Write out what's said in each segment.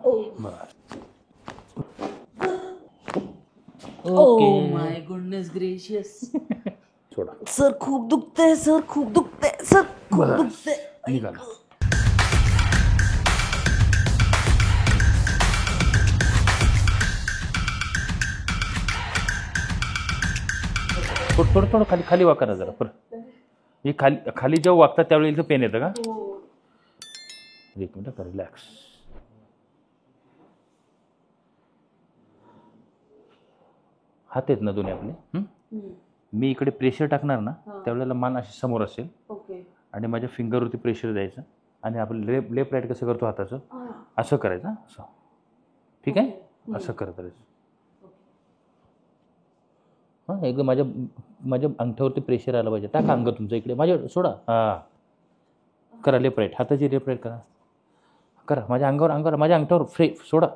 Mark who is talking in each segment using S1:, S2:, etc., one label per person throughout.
S1: बस.
S2: Okay. माय goodness gracious.
S1: सोडा.
S2: Sir खूप दुखतंय, sir खूप दुखतंय, सर खूप दुखतंय.
S1: निघाला. थोडं थोडं खाली खाली वाका ना जरा परत. हे खाली खाली जेव्हा वागतात त्यावेळी इथं पेन येतं का? एक मिनिट का, रिलॅक्स. हात आहेत ना दोन्ही आपले. मी इकडे प्रेशर टाकणार ना त्यावेळेला मान अशी समोर असेल आणि माझ्या फिंगरवरती प्रेशर द्यायचं आणि आपण लेफ्ट राईट कसं करतो हाताचं असं करायचं. असं ठीक आहे. असं करत राहायचं. हां एकदम माझ्या माझ्या अंगठ्यावरती प्रेशर आलं पाहिजे. टाका अंग तुमचं इकडे माझ्या सोडा. हां करा लेफ्ट राईट. हाताची लेफ्ट राईट करा. करा माझ्या अंगावर माझ्या अंगठ्यावर सोडा.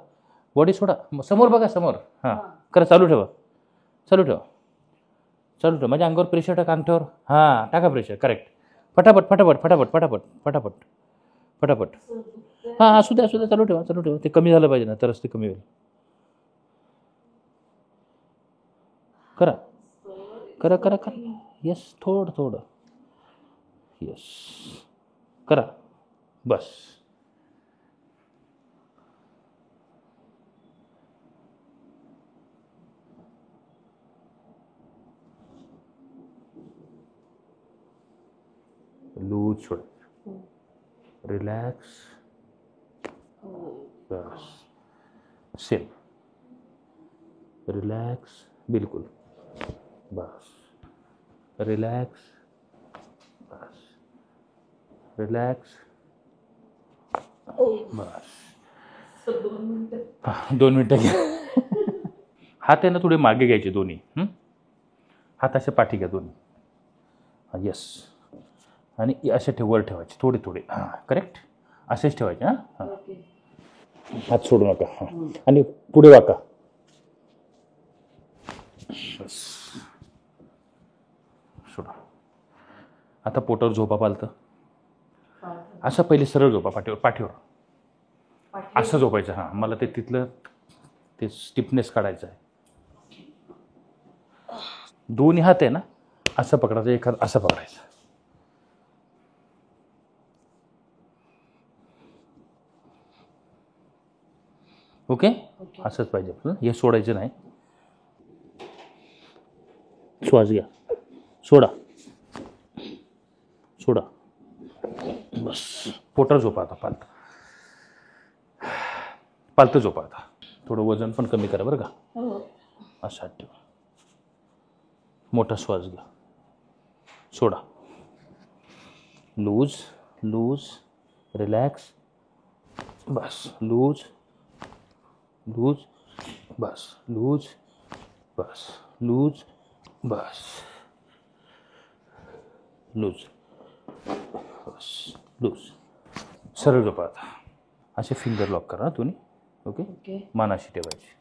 S1: बॉडी सोडा. समोर बघा समोर. हां करा. चालू ठेवा. चालू ठेवा. चालू ठेवा. माझ्या अंगावर प्रेशर टाका अंगठ्यावर. हां टाका प्रेशर. करेक्ट. फटाफट फटाफट फटाफट फटाफट फटाफट फटाफट. हां असू द्या चालू ठेवा. चालू ठेवा. ते कमी झालं पाहिजे ना तरच ते कमी होईल. करा करा करा करा. येस थोडं थोडं. येस करा. बस. लूज छोड़. रिलॅक्स. बस. सेम. रिलॅक्स. बिलकुल. बस. रिलॅक्स. बस. रिलॅक्स. बस. 2 मिनटं घ्या. हात आहे ना थोडे मागे घ्यायचे दोन्ही. हात असे पाठी घ्या दोन्ही. हां येस. आणि असे वर ठेवायचे थोडे थोडे. हां करेक्ट. असेच ठेवायचे. हां हां हात सोडू नका. हां आणि पुढे वाका. बस. सोडा. आता पोटावर झोपा पालतं. असं पहिले सरळ झोपा पाठीवर. असं झोपायचं. हां मला ते तिथलं ते स्टिफनेस काढायचं आहे. दोन्ही हात आहे ना असं पकडायचं. एक हात असं पकडायचं. ओके असंच पाहिजे आपलं. हे सोडायचं नाही. श्वास घ्या. सोडा. सोडा. बस. पोटावर झोपा आता. पालतं झोपा आता. थोडं वजन पण कमी करा बरं का. असं हात ठेवा. मोठा श्वास घ्या. सोडा. Loose loose. रिलॅक्स. बस. Loose loose. बस. लूज. बस. लूज. बस. लूज. बस. लूज. सरळ झोपा आता. असे फिंगर लॉक करा तुम्ही. ओके मान अशी ठेवायची.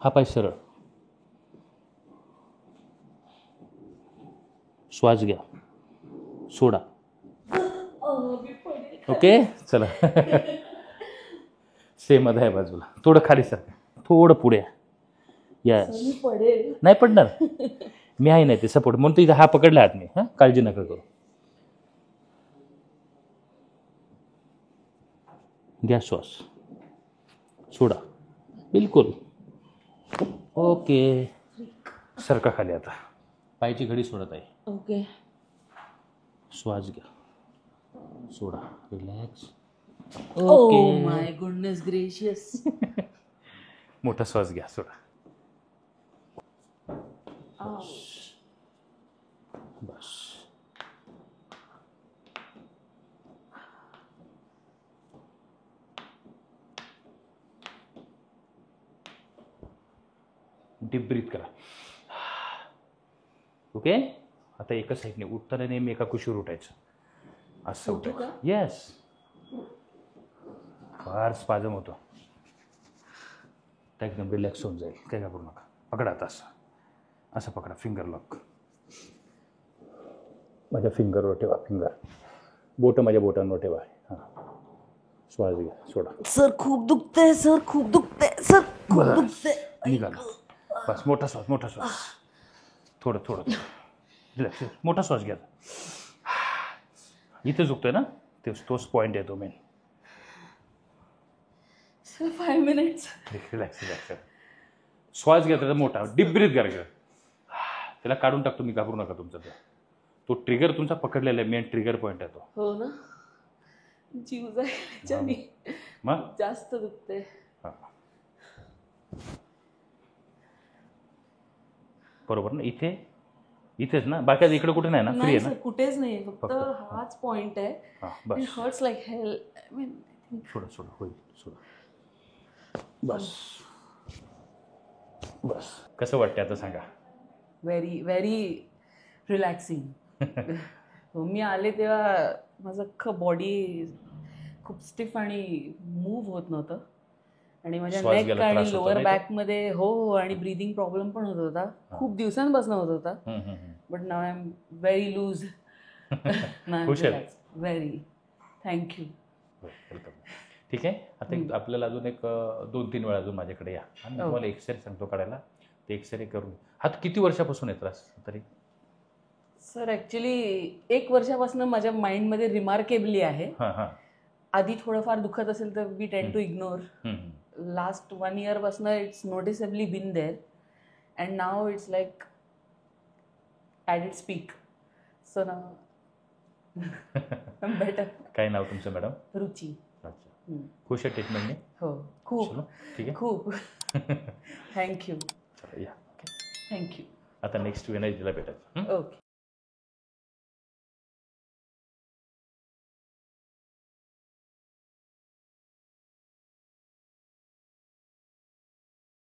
S1: हा पाय सरळ. श्वास घ्या. सोडा. ओके चला. सेम आहे बाजूला. थोडं खाली सर. थोडं पुढे. यस नाही पडणार. मी आहे नाही ते सपोर्ट म्हणून तो इथं हा पकडला आहात मी. हां काळजी नका करू. घ्या श्वास. सोडा. बिलकुल. ओके सरका खाली आता. पायची घडी सोडत आहे.
S2: ओके.
S1: श्वास घ्या. सोडा. रिलॅक्स.
S2: ओके. माय गुडनेस ग्रेशियस.
S1: मोठा श्वास घ्या. सोडा. बस. डीप ब्रीथ करा. ओके आता एकच साईडने उठताना नेहमी एका कुशीवर उठायचं. असं उठायचं. येस. फार स्पाझम होतो. त्या एकदम रिलॅक्स होऊन जाईल. काय घाबरू नका. पकडा आता असं. असं पकडा. Finger lock. माझ्या फिंगरवर ठेवा. फिंगर बोटं माझ्या बोटांवर ठेवा. हां, श्वास घ्या, सोडा.
S2: सर खूप दुखतंय सर, खूप दुखतंय सर, खूप
S1: बस.
S2: दुखतंय.
S1: निघाला. बस, मोठा श्वास, मोठा श्वास. थोडं थोडं रिलॅक्स, मोठा श्वास घ्या. इथे झुकतोय ना, तोच पॉईंट आहे तो main.
S3: Sir 5 minutes.
S1: Relax relax. श्वास घ्या त्याचा मोठा, डीप ब्रीथ घ्या. त्याला काढून टाकतो मी, घाबरू नका. तुमचा तो ट्रिगर तुमचा पकडलेला आहे, मेन ट्रिगर पॉईंट आहे तो.
S3: हो ना, जीव जायच्यानी
S1: मग
S3: जास्त दुखते.
S1: हां, बरोबर ना. इथेच ना, बाकी इकडे कुठे नाही ना, फ्री
S3: नाही
S1: आहे ना.
S3: सर, कुठेच नाही, फक्त
S1: फक्त.
S3: हाच पॉइंट आहे.
S1: हां,
S3: इट
S1: बस.
S3: Hurts like hell. I mean
S1: सोडा होईल, सोडा. बस बस. कसं वाटतं आता सांगा.
S3: Very very relaxing. मी आले तेव्हा माझं अख्खं बॉडी खूप स्टिफ आणि मूव्ह होत नव्हतं, आणि माझ्या
S1: श्वास
S3: नेक
S1: घ्यायला त्रास
S3: आणि
S1: होतो
S3: लोअर
S1: नाही
S3: बॅकमध्ये हो, आणि ब्रीदिंग प्रॉब्लेम पण होत होता. खूप दिवसांपासून होत होता. But now I am very loose.
S1: खुश आहेत?
S3: Very thank you.
S1: वेलकम. ठीक आहे. आता आपल्याला अजून एक 2-3 वेळा अजून माझ्याकडे या, आणि तुम्हाला एक्सरे सांगतो काढायला. ते एक्सरे करून. हात किती वर्षापासून आहे त्रास तरी?
S3: सर ॲक्च्युली 1 वर्षापासून माझ्या माइंडमध्ये रिमार्केबली आहे.
S1: हां हां.
S3: आधी थोडंफार दुखत असेल तर we tend to ignore. Last 1 year पासून it's noticeably been there, and now it's like at its peak. So now better.
S1: काय नाव तुमचं मॅडम?
S3: रुची.
S1: अच्छा. खुश आहे ट्रीटमेंटने?
S3: हो, खूप
S1: ठीक आहे.
S3: खूप. थँक्यू.
S1: चला या.
S3: थँक्यू.
S1: आता नेक्स्ट वेनायला भेटायचं.
S3: ओके.